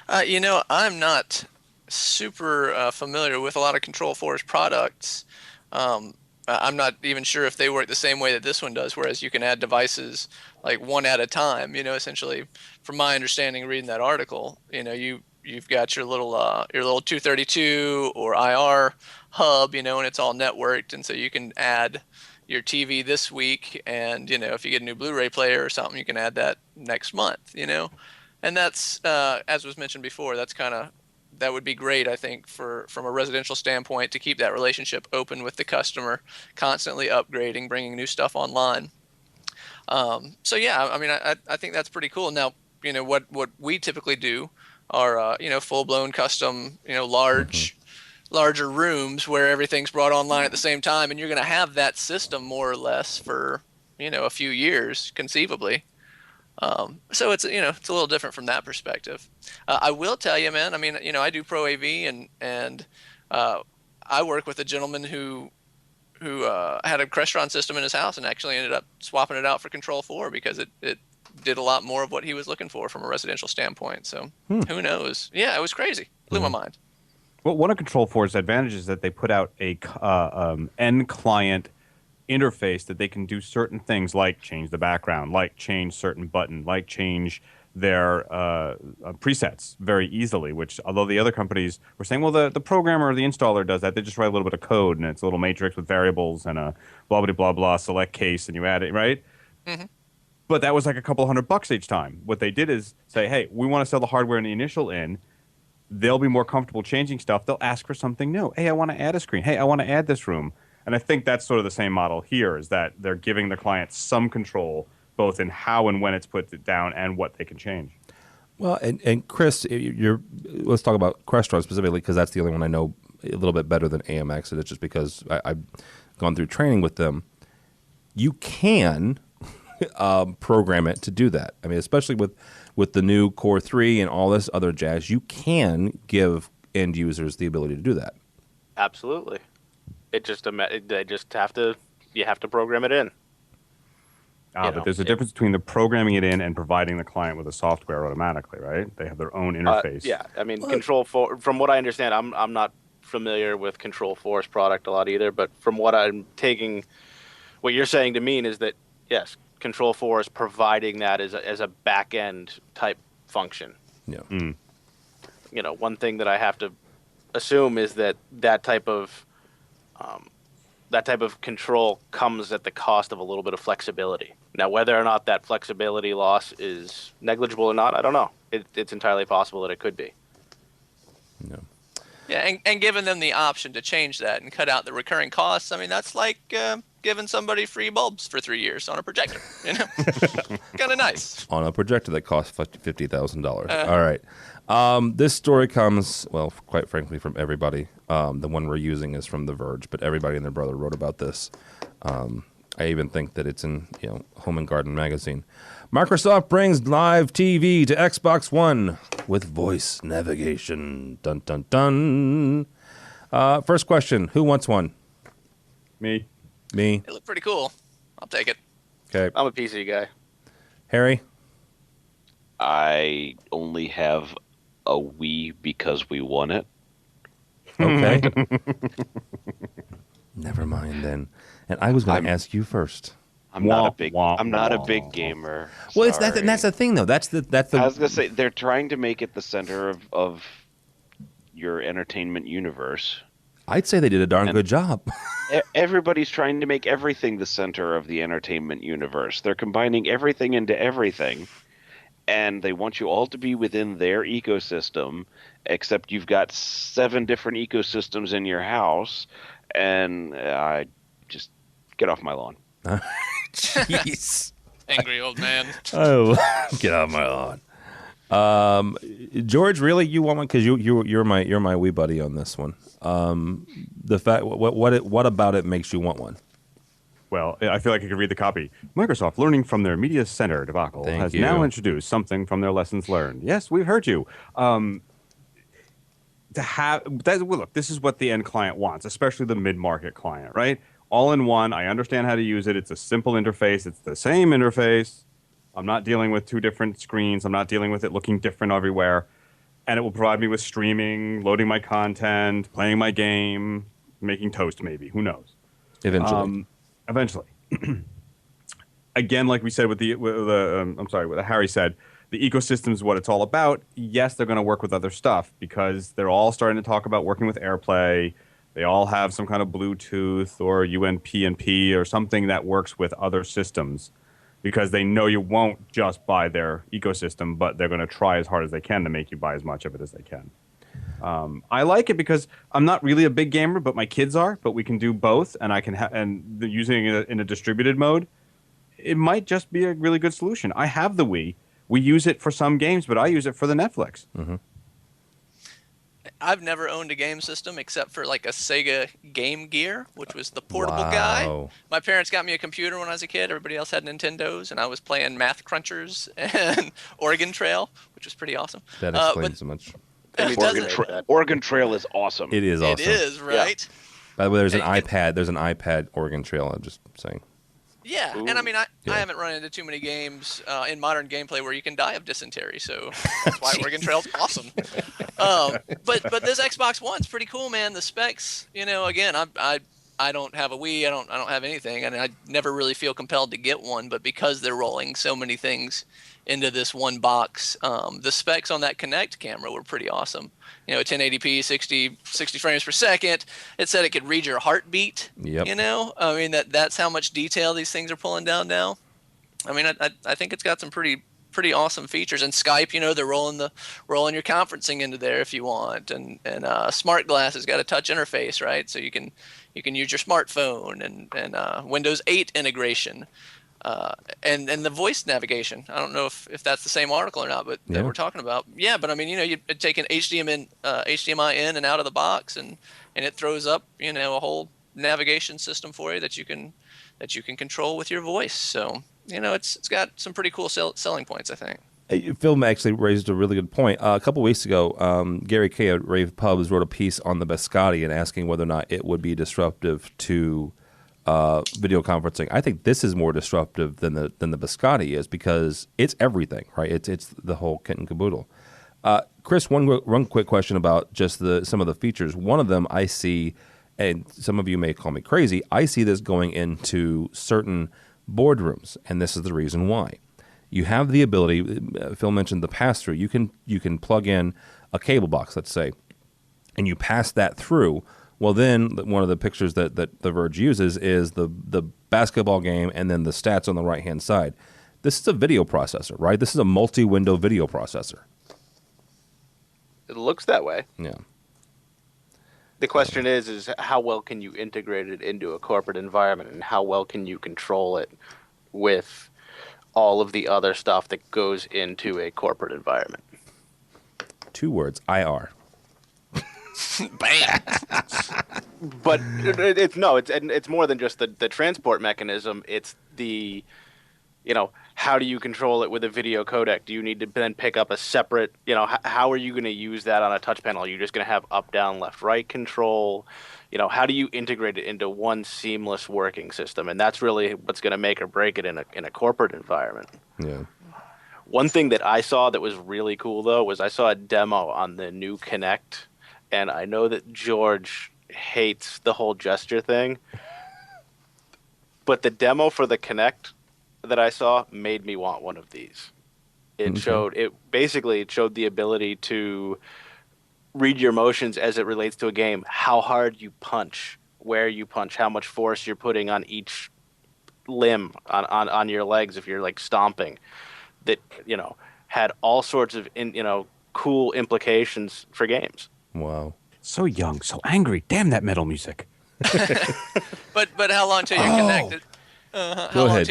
I'm not super familiar with a lot of Control 4's products. I'm not even sure if they work the same way that this one does, whereas you can add devices like one at a time. Essentially, from my understanding, reading that article, you've got your little 232 or IR hub, and it's all networked, and so you can add your TV this week, and if you get a new Blu-ray player or something, you can add that next month. And that's as was mentioned before, that would be great, I think, from a residential standpoint, to keep that relationship open with the customer, constantly upgrading, bringing new stuff online. So yeah, I think that's pretty cool. Now, what we typically do are full-blown custom, larger rooms where everything's brought online at the same time, and you're going to have that system more or less for a few years conceivably. So it's it's a little different from that perspective. I will tell you, man. I do Pro AV, and I work with a gentleman who had a Crestron system in his house and actually ended up swapping it out for Control 4 because it did a lot more of what he was looking for from a residential standpoint. So who knows? Yeah, it was crazy. Blew my mind. Well, one of Control 4's advantages is that they put out a end client interface that they can do certain things like change the background, like change certain button, like change their presets very easily, which although the other companies were saying, well, the programmer or the installer does that, they just write a little bit of code and it's a little matrix with variables and a blah, blah, blah, blah, select case and you add it, right? Mm-hmm. But that was like a couple $100 each time. What they did is say, hey, we want to sell the hardware in the initial in. They'll be more comfortable changing stuff. They'll ask for something new. Hey, I want to add a screen. Hey, I want to add this room. And I think that's sort of the same model here, is that they're giving the client some control, both in how and when it's put down and what they can change. Well, and Chris, let's talk about Crestron specifically, because that's the only one I know a little bit better than AMX, and it's just because I've gone through training with them. You can program it to do that. Especially with the new Core 3 and all this other jazz, you can give end users the ability to do that. Absolutely. You have to program it in. But there's a difference between the programming it in and providing the client with the software automatically, right? They have their own interface. Control 4, from what I understand, I'm not familiar with Control 4's product a lot either, but from what I'm taking, what you're saying to mean is that, yes, Control 4 is providing that as a back-end type function. Yeah. One thing that I have to assume is that type of control comes at the cost of a little bit of flexibility. Now, whether or not that flexibility loss is negligible or not, I don't know. It's entirely possible that it could be. No. Yeah, and giving them the option to change that and cut out the recurring costs, that's like giving somebody free bulbs for 3 years on a projector. Kind of nice. On a projector that costs $50,000. All right. This story comes, well, quite frankly, from everybody. The one we're using is from The Verge, but everybody and their brother wrote about this. I even think that it's in Home and Garden magazine. Microsoft brings live TV to Xbox One with voice navigation. Dun, dun, dun. First question, who wants one? Me. It looked pretty cool. I'll take it. Okay. I'm a PC guy. Harry? I only have a Wii because we won it. Okay. Never mind then. And I was going to ask you first. I'm not a big gamer. Well, it's that, and that's the thing, though. That's the. I was gonna say they're trying to make it the center of your entertainment universe. I'd say they did a darn good job. Everybody's trying to make everything the center of the entertainment universe. They're combining everything into everything, and they want you all to be within their ecosystem. Except you've got 7 different ecosystems in your house, and I just get off my lawn. Jeez. Angry old man. Oh, get off my lawn. George, really, you want one? Because you're my wee buddy on this one. The fact what about it makes you want one? Well, I feel like I could read the copy. Microsoft, learning from their media center debacle, has now introduced something from their lessons learned. Yes, we've heard you. Look, this is what the end client wants, especially the mid-market client, right? all in one. I understand how to use it. It's a simple interface. It's the same interface. I'm not dealing with two different screens. I'm not dealing with it looking different everywhere. And it will provide me with streaming, loading my content, playing my game, making toast maybe. Who knows? Eventually. Again, like we said what Harry said, the ecosystem is what it's all about. Yes, they're going to work with other stuff because they're all starting to talk about working with AirPlay. They all have some kind of Bluetooth or UNP or something that works with other systems because they know you won't just buy their ecosystem, but they're going to try as hard as they can to make you buy as much of it as they can. I like it because I'm not really a big gamer, but my kids are. But we can do both, and I can using it in a distributed mode. It might just be a really good solution. I have the Wii. We use it for some games, but I use it for the Netflix. Mm-hmm. I've never owned a game system except for like a Sega Game Gear, which was the portable guy. My parents got me a computer when I was a kid. Everybody else had Nintendos, and I was playing Math Crunchers and Oregon Trail, which was pretty awesome. That explains so much. Oregon Trail is awesome. It is awesome. It is, right? Yeah. By the way, there's an iPad. There's an iPad Oregon Trail. I'm just saying. Yeah, and I mean, I haven't run into too many games in modern gameplay where you can die of dysentery, so that's why Oregon Trail's awesome. But this Xbox One's pretty cool, man. The specs, again, I don't have a Wii, I don't have anything, and I never really feel compelled to get one. But because they're rolling so many things into this one box, the specs on that Kinect camera were pretty awesome. 1080p, 60 frames per second. It said it could read your heartbeat. Yep. I mean that's how much detail these things are pulling down now. I mean, I think it's got some pretty awesome features. And Skype, they're rolling your conferencing into there if you want. And Smart Glass has got a touch interface, right? So you can use your smartphone and Windows 8 integration. And the voice navigation. I don't know if that's the same article or not, but that we're talking about. Yeah, but I mean, you take an HDMI in and out of the box, and it throws up, a whole navigation system for you that you can control with your voice. So, it's got some pretty cool selling points, I think. Phil actually raised a really good point. A couple weeks ago, Gary Kay at Rave Pubs wrote a piece on the Biscotti and asking whether or not it would be disruptive to video conferencing. I think this is more disruptive than the Biscotti is because it's everything, right? It's the whole kit and caboodle. Chris, one quick question about just some of the features. One of them I see, and some of you may call me crazy, I see this going into certain boardrooms, and this is the reason why. You have the ability, Phil mentioned the pass-through. You can plug in a cable box, let's say, and you pass that through. Well, then one of the pictures that The Verge uses is the basketball game and then the stats on the right-hand side. This is a video processor, right? This is a multi-window video processor. It looks that way. Yeah. The question is how well can you integrate it into a corporate environment, and how well can you control it with all of the other stuff that goes into a corporate environment? 2 words, IR. Bam. But it's more than just the transport mechanism. It's the, how do you control it with a video codec? Do you need to then pick up a separate, how are you going to use that on a touch panel? Are you just going to have up, down, left, right control? How do you integrate it into one seamless working system? And that's really what's going to make or break it in a corporate environment. Yeah. One thing that I saw that was really cool, though, was I saw a demo on the new Kinect. And I know that George hates the whole gesture thing, but the demo for the Kinect that I saw made me want one of these. It showed the ability to read your motions as it relates to a game, how hard you punch, where you punch, how much force you're putting on each limb on your legs if you're like stomping. That had all sorts of cool implications for games. Wow. So young, so angry. Damn that metal music. But how long till you're connected? Go ahead.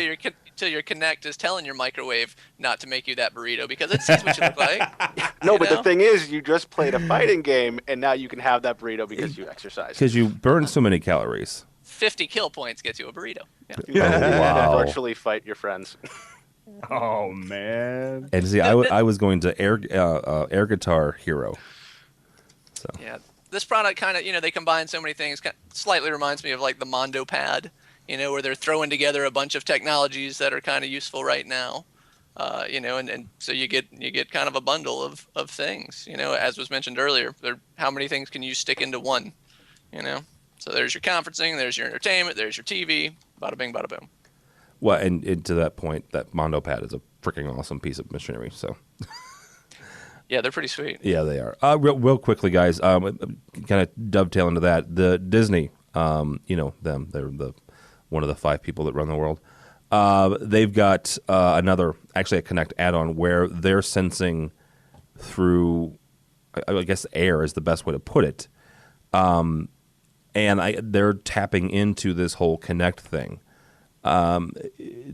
Till your Kinect is telling your microwave not to make you that burrito because it sees what you look like. But the thing is, you just played a fighting game, and now you can have that burrito because you exercise. Because you burn so many calories. 50 kill points gets you a burrito. Yeah. Oh, wow. And virtually fight your friends. Oh man! And see, I was going to air guitar hero. So yeah, this product kind of, they combine so many things. Slightly reminds me of like the Mondo Pad, where they're throwing together a bunch of technologies that are kind of useful right now. And so you get kind of a bundle of things, as was mentioned earlier. How many things can you stick into one, So there's your conferencing, there's your entertainment, there's your TV, bada bing, bada boom. Well, and to that point, that Mondo Pad is a freaking awesome piece of machinery. So, yeah, they're pretty sweet. Yeah, they are. Real quickly, guys, kind of dovetail into that. The Disney, them, they're one of the 5 people that run the world. They've got actually a Connect add-on where they're sensing through, I guess, air is the best way to put it. And they're tapping into this whole Connect thing.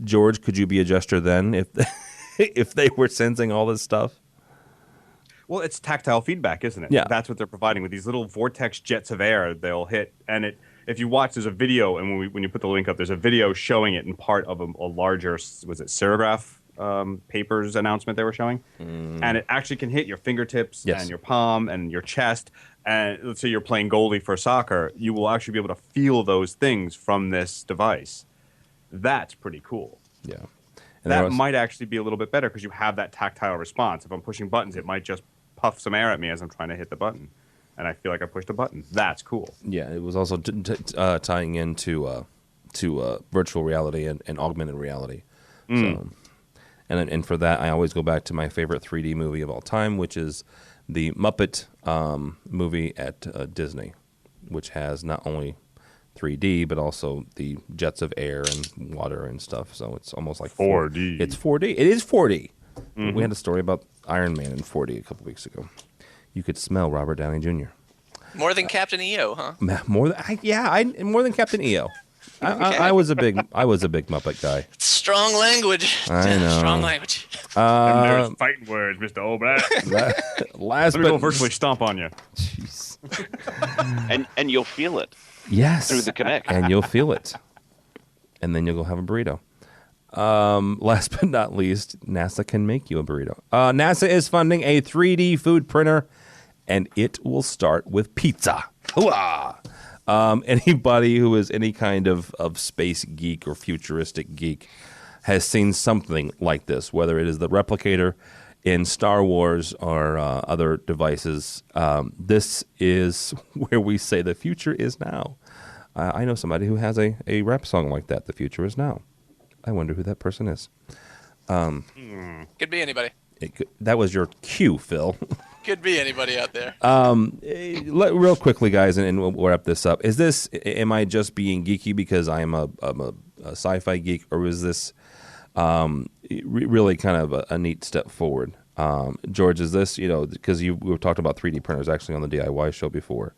George, could you be a gesture then if they were sensing all this stuff? Well, it's tactile feedback, isn't it? Yeah. That's what they're providing with these little vortex jets of air they'll hit. And if you watch, there's a video, and when you put the link up, there's a video showing it in part of a larger, was it Serigraph papers announcement they were showing? And it actually can hit your fingertips and your palm and your chest. And let's say you're playing goalie for soccer, you will actually be able to feel those things from this device. That's pretty cool. Yeah. And that might actually be a little bit better because you have that tactile response. If I'm pushing buttons, it might just puff some air at me as I'm trying to hit the button. And I feel like I pushed a button. That's cool. Yeah, it was also tying into virtual reality and augmented reality. So, and for that, I always go back to my favorite 3D movie of all time, which is the Muppet movie at Disney, which has not only 3D, but also the jets of air and water and stuff. So it's almost like 4D. It's 4D. It is 4D. We had a story about Iron Man in 4D a couple weeks ago. You could smell Robert Downey Jr. More than Captain EO, huh? More than more than Captain EO. I was a big Muppet guy. Strong language. I know. Strong language. There's fighting words, Mr. Albright. Last Let me go virtually stomp on you. Jeez. and you'll feel it. Yes. Through the Connect. And you'll feel it. And then you'll go have a burrito. Last but not least, NASA can make you a burrito. NASA is funding a 3D food printer, and it will start with pizza. Hooah! Anybody who is any kind of space geek or futuristic geek has seen something like this, whether it is the replicator in Star Wars or other devices. This is where we say the future is now. I know somebody who has a rap song like that, The Future is Now. I wonder who that person is. Could be anybody. That was your cue, Phil. Could be anybody out there. Real quickly, guys, and we'll wrap this up. Am I just being geeky because I'm a sci-fi geek, or is this really kind of a neat step forward? George, is this, because we've talked about 3D printers actually on the DIY show before.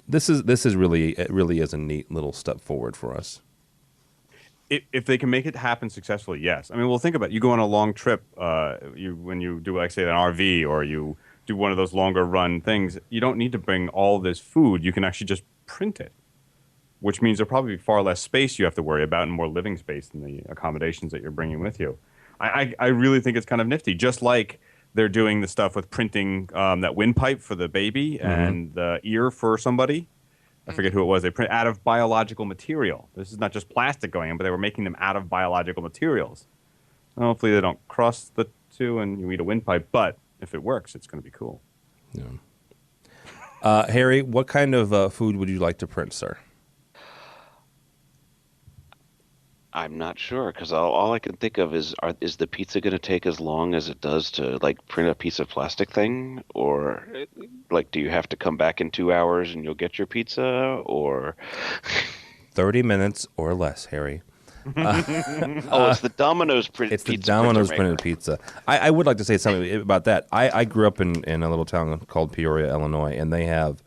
This is really is a neat little step forward for us. If they can make it happen successfully, yes. I mean, well, think about it. You go on a long trip, when you do, like, say, an RV, or you do one of those longer run things, you don't need to bring all this food. You can actually just print it, which means there'll probably be far less space you have to worry about and more living space than the accommodations that you're bringing with you. I really think it's kind of nifty, just like they're doing the stuff with printing that windpipe for the baby and the ear for somebody. I forget who it was. They print out of biological material. This is not just plastic going in, but they were making them out of biological materials. Well, hopefully they don't cross the two and you eat a windpipe, but if it works, it's going to be cool. Yeah. Harry, what kind of food would you like to print, sir? I'm not sure, because all I can think of is the pizza going to take as long as it does to, like, print a piece of plastic thing? Or, like, do you have to come back in 2 hours and you'll get your pizza? Or 30 minutes or less, Harry. It's the Domino's printed pizza. It's the Domino's printed pizza. I would like to say something about that. I grew up in a little town called Peoria, Illinois, and they have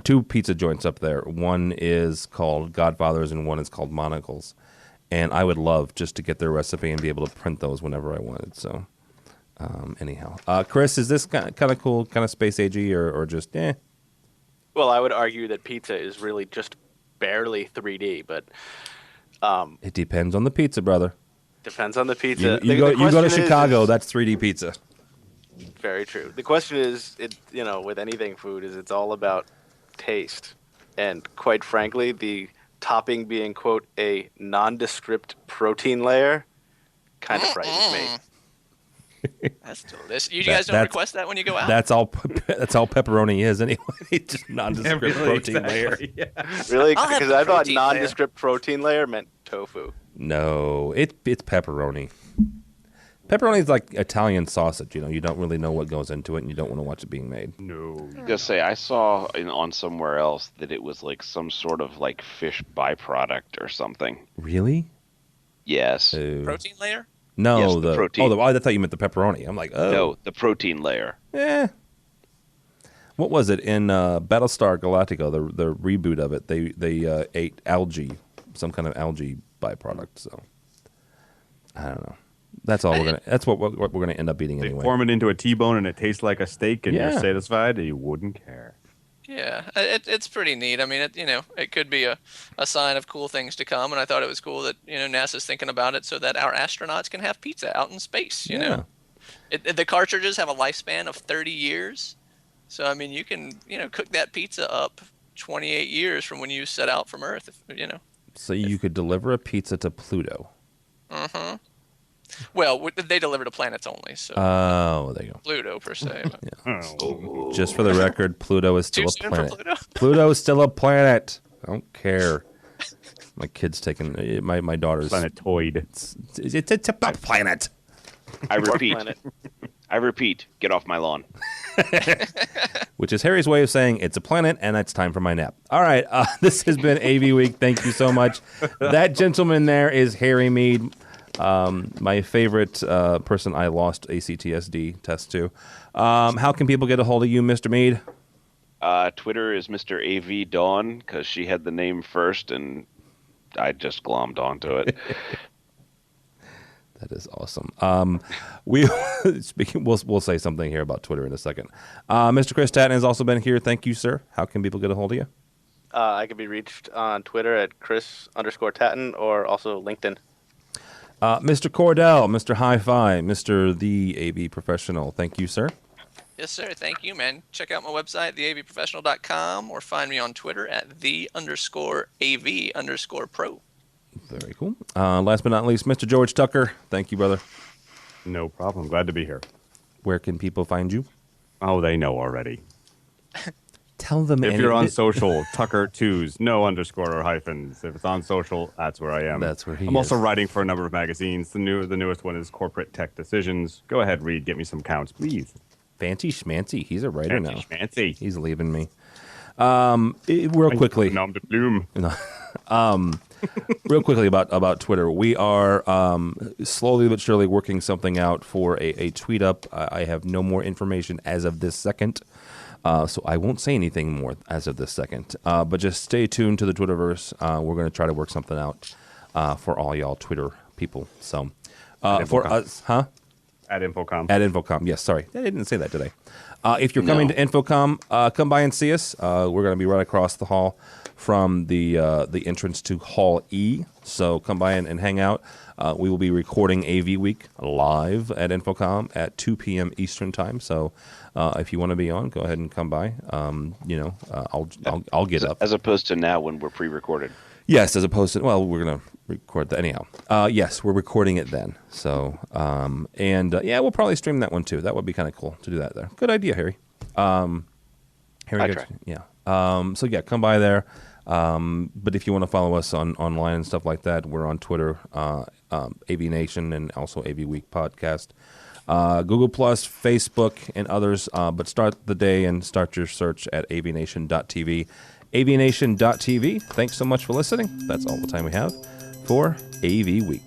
2 pizza joints up there. One is called Godfather's and one is called Monocle's. And I would love just to get their recipe and be able to print those whenever I wanted. So, anyhow. Chris, is this kind of cool, kind of space agey, or just, eh? Well, I would argue that pizza is really just barely 3D, but... it depends on the pizza, brother. Depends on the pizza. You go to Chicago, that's 3D pizza. Very true. The question is, with anything food, is it's all about taste. And quite frankly, the topping being, quote, a nondescript protein layer kind of frightens me. That's delicious. You guys don't request that when you go out? That's all pepperoni is anyway. Just nondescript protein layer. Yeah. Really? Because I thought nondescript protein layer meant tofu. No, it's pepperoni. Pepperoni is like Italian sausage. You don't really know what goes into it, and you don't want to watch it being made. No. Just say I saw on somewhere else that it was like some sort of like fish byproduct or something. Really? Yes. Protein layer? No, yes, the protein. I thought you meant the pepperoni. I'm like, oh. No, the protein layer. What was it in Battlestar Galactica? The reboot of it. They ate algae, some kind of algae byproduct. So I don't know. That's all That's what we're gonna end up eating anyway. They form it into a T-bone and it tastes like a steak, and you're satisfied. And you wouldn't care. Yeah, it's pretty neat. I mean, it could be a sign of cool things to come, and I thought it was cool that NASA's thinking about it so that our astronauts can have pizza out in space. You know, the cartridges have a lifespan of 30 years, so I mean, you can cook that pizza up 28 years from when you set out from Earth. So you could deliver a pizza to Pluto. Mm-hmm. Well, they deliver to planets only, so. Oh, there you go. Pluto, per se. Just for the record, Pluto is still Too a planet. soon for Pluto? Pluto is still a planet. I don't care. My kid's taking my daughter's planetoid. It's a planet. I repeat. Get off my lawn. Which is Harry's way of saying it's a planet and it's time for my nap. All right, this has been AV Week. Thank you so much. That gentleman there is Harry Meade. My favorite person I lost a CTSD test to. How can people get a hold of you, Mr. Meade? Twitter is Mr. AV Dawn because she had the name first, and I just glommed onto it. That is awesome. We'll say something here about Twitter in a second. Mr. Chris Tatton has also been here. Thank you, sir. How can people get a hold of you? I can be reached on Twitter at Chris_Tatton or also LinkedIn. Mr. Cordell, Mr. HiPhi, Mr. The AV Professional. Thank you, sir. Yes, sir. Thank you, man. Check out my website, theavprofessional.com, or find me on Twitter at _AV_pro. Very cool. Last but not least, Mr. George Tucker. Thank you, brother. No problem. Glad to be here. Where can people find you? Oh, they know already. Tell them. If you're on social, Tucker2s, no underscore or hyphens. If it's on social, that's where I am. That's where he is. I'm also writing for a number of magazines. The newest one is Corporate Tech Decisions. Go ahead, Reed. Get me some counts, please. Fancy schmancy. He's a writer now. Schmancy. He's leaving me. Real quickly. Nom de plume. Real quickly about Twitter. We are slowly but surely working something out for a tweet up. I have no more information as of this second. So I won't say anything more as of this second. But just stay tuned to the Twitterverse. We're going to try to work something out for all y'all Twitter people. So for us, huh? At Infocom. At Infocom, yes, sorry. I didn't say that today. If you're coming to Infocom, come by and see us. We're going to be right across the hall from the entrance to Hall E. So come by and hang out. We will be recording AVWeek live at Infocom at 2 p.m. Eastern time. So if you want to be on, go ahead and come by. I'll get up. As opposed to now when we're pre-recorded. Yes, as opposed to, well, we're going to record that anyhow. Yes, we're recording it then. So, we'll probably stream that one too. That would be kind of cool to do that there. Good idea, Harry. I try. Yeah. Come by there. But if you want to follow us online and stuff like that, we're on Twitter, AVNation, and also AVWeek podcast. Google+, Facebook, and others. But start the day and start your search at avnation.tv. avnation.tv. Thanks so much for listening. That's all the time we have for AV Week.